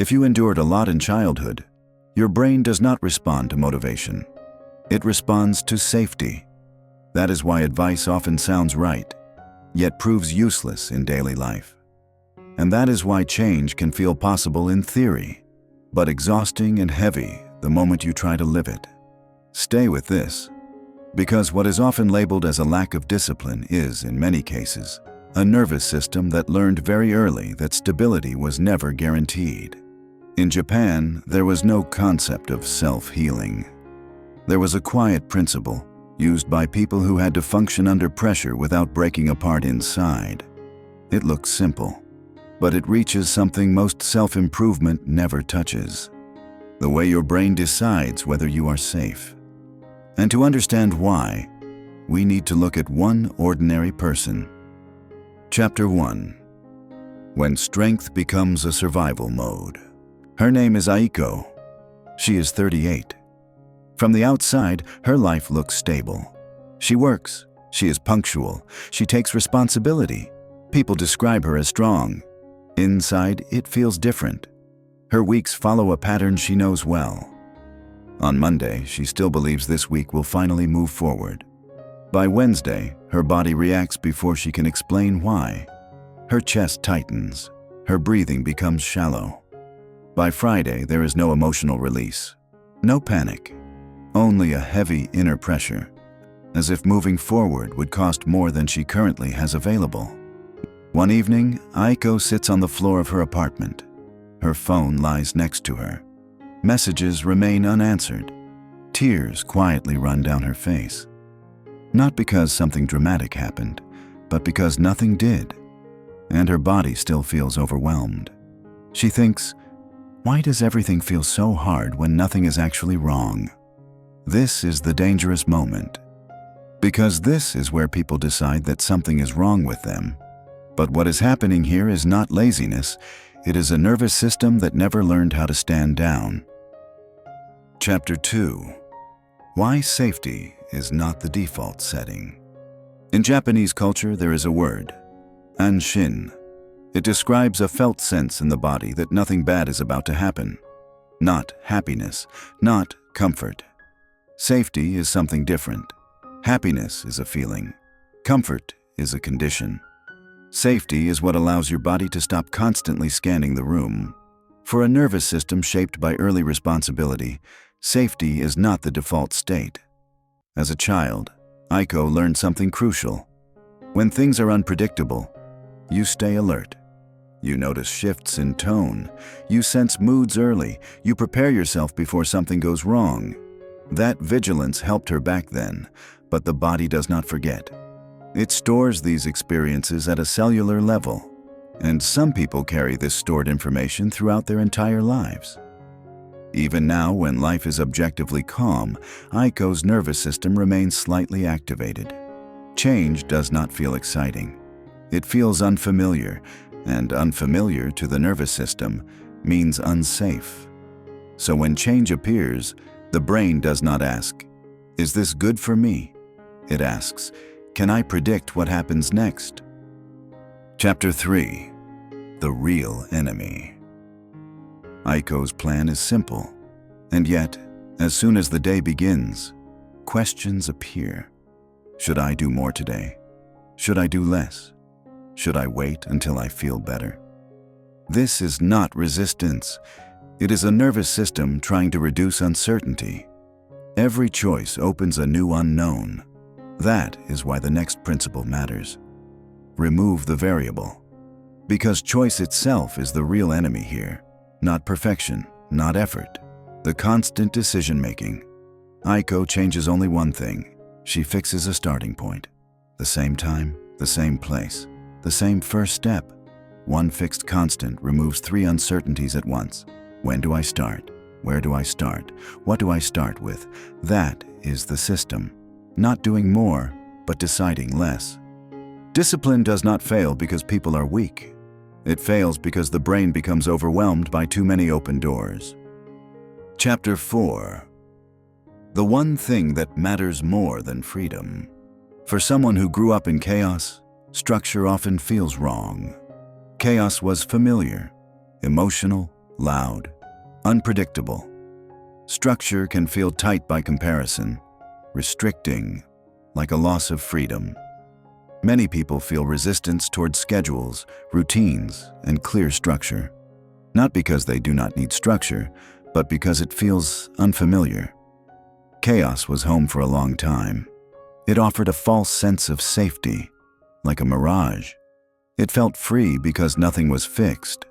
If you endured a lot in childhood, your brain does not respond to motivation. It responds to safety. That is why advice often sounds right, yet proves useless in daily life. And that is why change can feel possible in theory, but exhausting and heavy the moment you try to live it. Stay with this, because what is often labeled as a lack of discipline is, in many cases, a nervous system that learned very early that stability was never guaranteed. In Japan, there was no concept of self-healing. There was a quiet principle used by people who had to function under pressure without breaking apart inside. It looks simple, but it reaches something most self-improvement never touches: the way your brain decides whether you are safe. And to understand why, we need to look at one ordinary person. Chapter 1. When strength becomes a survival mode. Her name is Aiko. She is 38. From the outside, her life looks stable. She works, she is punctual, she takes responsibility. People describe her as strong. Inside, it feels different. Her weeks follow a pattern she knows well. On Monday, she still believes this week will finally move forward. By Wednesday, her body reacts before she can explain why. Her chest tightens. Her breathing becomes shallow. By Friday, there is no emotional release. No panic. Only a heavy inner pressure, as if moving forward would cost more than she currently has available. One evening, Aiko sits on the floor of her apartment. Her phone lies next to her. Messages remain unanswered. Tears quietly run down her face. Not because something dramatic happened, but because nothing did. And her body still feels overwhelmed. She thinks, why does everything feel so hard when nothing is actually wrong? This is the dangerous moment. Because this is where people decide that something is wrong with them. But what is happening here is not laziness, it is a nervous system that never learned how to stand down. Chapter 2. Why safety is not the default setting. In Japanese culture, there is a word, anshin. It describes a felt sense in the body that nothing bad is about to happen. Not happiness, not comfort. Safety is something different. Happiness is a feeling. Comfort is a condition. Safety is what allows your body to stop constantly scanning the room. For a nervous system shaped by early responsibility, safety is not the default state. As a child, Aiko learned something crucial. When things are unpredictable, you stay alert. You notice shifts in tone. You sense moods early. You prepare yourself before something goes wrong. That vigilance helped her back then, but the body does not forget. It stores these experiences at a cellular level, and some people carry this stored information throughout their entire lives. Even now, when life is objectively calm, Aiko's nervous system remains slightly activated. Change does not feel exciting. It feels unfamiliar, and unfamiliar to the nervous system means unsafe. So when change appears, the brain does not ask, "Is this good for me?" It asks, "Can I predict what happens next?" Chapter 3. The Real Enemy. Aiko's plan is simple, and yet, as soon as the day begins, questions appear. Should I do more today? Should I do less? Should I wait until I feel better? This is not resistance. It is a nervous system trying to reduce uncertainty. Every choice opens a new unknown. That is why the next principle matters. Remove the variable. Because choice itself is the real enemy here. Not perfection, not effort. The constant decision-making. Aiko changes only one thing. She fixes a starting point. The same time, the same place, the same first step. One fixed constant removes 3 uncertainties at once. When do I start? Where do I start? What do I start with? That is the system. Not doing more, but deciding less. Discipline does not fail because people are weak. It fails because the brain becomes overwhelmed by too many open doors. Chapter 4. The one thing that matters more than freedom. For someone who grew up in chaos, structure often feels wrong. Chaos was familiar, emotional, loud, unpredictable. Structure can feel tight by comparison, restricting, like a loss of freedom. Many people feel resistance towards schedules, routines, and clear structure, not because they do not need structure, but because it feels unfamiliar. Chaos was home for a long time. It offered a false sense of safety, like a mirage. It felt free because nothing was fixed.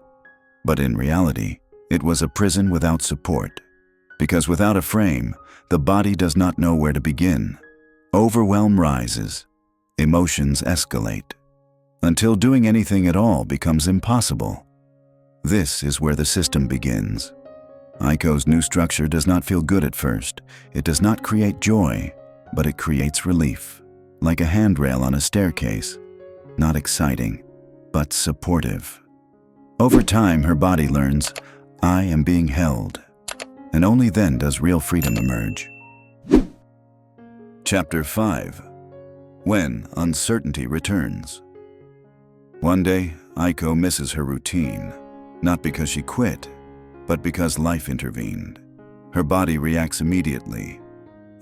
But in reality, it was a prison without support. Because without a frame, the body does not know where to begin. Overwhelm rises. Emotions escalate. Until doing anything at all becomes impossible. This is where the system begins. Aiko's new structure does not feel good at first. It does not create joy, but it creates relief, like a handrail on a staircase. Not exciting, but supportive. Over time, her body learns, I am being held. And only then does real freedom emerge. Chapter 5. When Uncertainty Returns. One day, Aiko misses her routine, not because she quit, but because life intervened. Her body reacts immediately.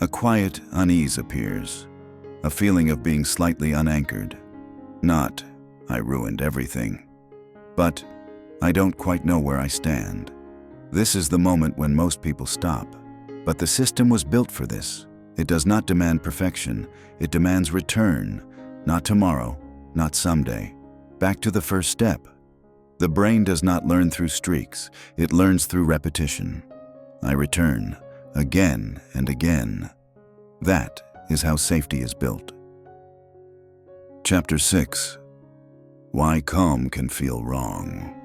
A quiet unease appears, a feeling of being slightly unanchored. Not, I ruined everything, but I don't quite know where I stand. This is the moment when most people stop, but the system was built for this. It does not demand perfection, it demands return, not tomorrow, not someday. Back to the first step. The brain does not learn through streaks, it learns through repetition. I return, again and again. That is how safety is built. Chapter 6. Why calm can feel wrong.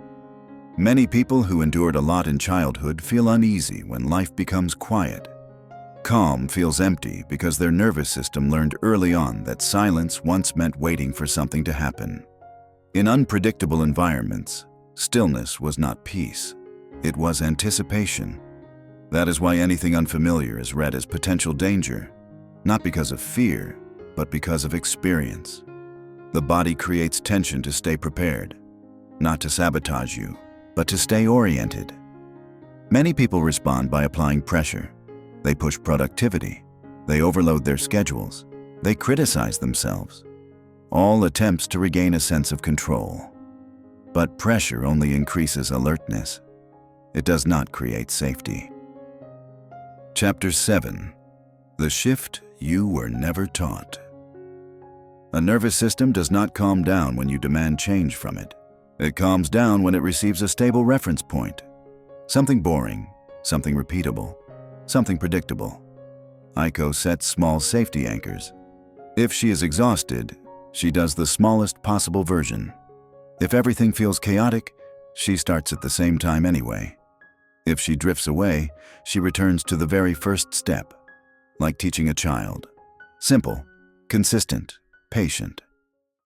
Many people who endured a lot in childhood feel uneasy when life becomes quiet. Calm feels empty because their nervous system learned early on that silence once meant waiting for something to happen. In unpredictable environments, stillness was not peace. It was anticipation. That is why anything unfamiliar is read as potential danger, not because of fear, but because of experience. The body creates tension to stay prepared, not to sabotage you, but to stay oriented. Many people respond by applying pressure. They push productivity. They overload their schedules. They criticize themselves. All attempts to regain a sense of control. But pressure only increases alertness. It does not create safety. Chapter 7. The shift you were never taught. A nervous system does not calm down when you demand change from it. It calms down when it receives a stable reference point. Something boring, something repeatable, something predictable. Aiko sets small safety anchors. If she is exhausted, she does the smallest possible version. If everything feels chaotic, she starts at the same time anyway. If she drifts away, she returns to the very first step, like teaching a child. Simple, consistent, patient.